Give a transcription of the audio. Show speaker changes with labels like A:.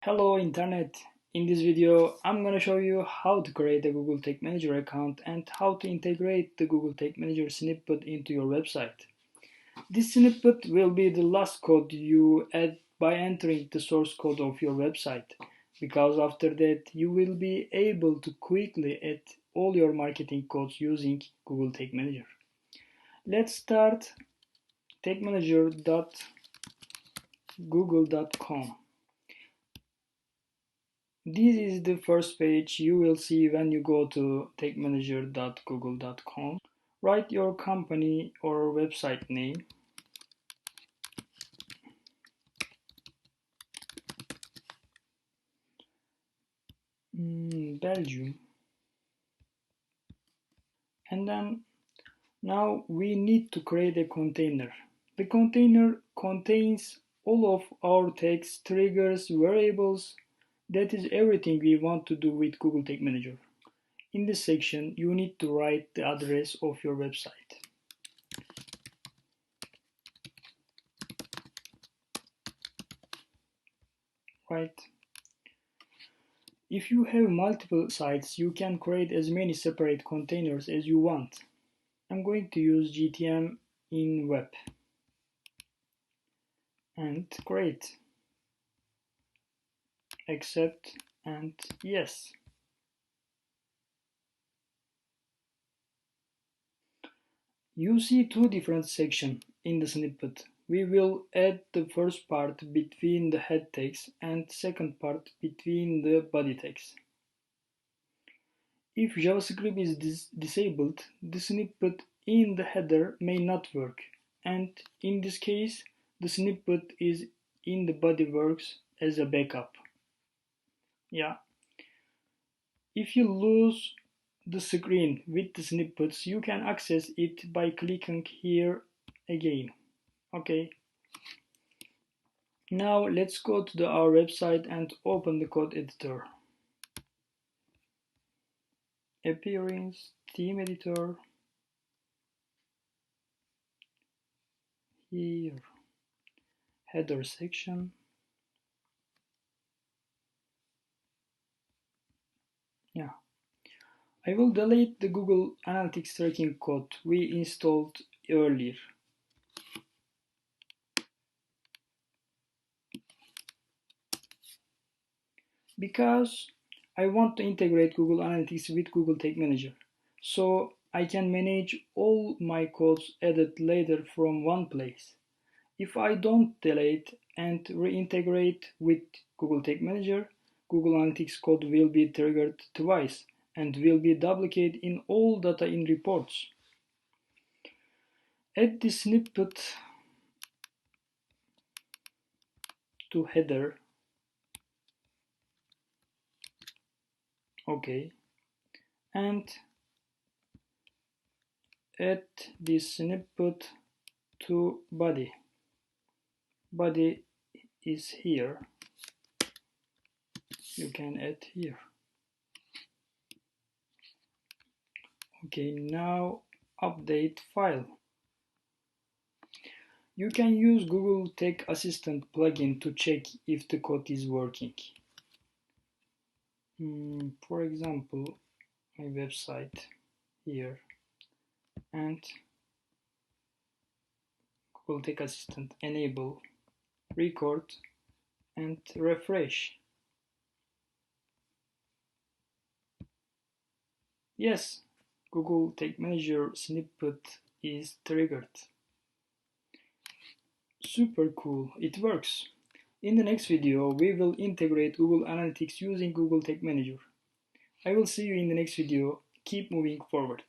A: Hello Internet! In this video, I'm gonna show you how to create a Google Tag Manager account and how to integrate the Google Tag Manager snippet into your website. This snippet will be the last code you add by entering the source code of your website, because after that you will be able to quickly add all your marketing codes using Google Tag Manager. Let's start tagmanager.google.com. This is the first page you will see when you go to tagmanager.google.com. Write your company or website name. Belgium. And then now we need to create a container. The container contains all of our tags, triggers, variables. That is everything we want to do with Google Tag Manager. In this section, you need to write the address of your website. Right. If you have multiple sites, you can create as many separate containers as you want. I'm going to use GTM in web. And create. Accept and yes. You see two different sections in the snippet. We will add the first part between the head text and second part between the body text. If JavaScript is disabled, the snippet in the header may not work, and in this case, the snippet is in the body works as a backup. Yeah. If you lose the screen with the snippets, you can access it by clicking here again. Okay. Now let's go to our website and open the code editor. Appearance, theme editor, here, header section. Yeah. I will delete the Google Analytics tracking code we installed earlier. Because I want to integrate Google Analytics with Google Tag Manager, so I can manage all my codes added later from one place. If I don't delete and reintegrate with Google Tag Manager, Google Analytics code will be triggered twice and will be duplicated in all data in reports. Add the snippet to header. Okay. And add this snippet to body. Body is here. You can add here. Okay, now update file. You can use Google Tag Assistant plugin to check if the code is working. For example, my website here and Google Tag Assistant enable, record and refresh. Yes, Google Tag Manager snippet is triggered. Super cool, it works. In the next video, we will integrate Google Analytics using Google Tag Manager. I will see you in the next video. Keep moving forward.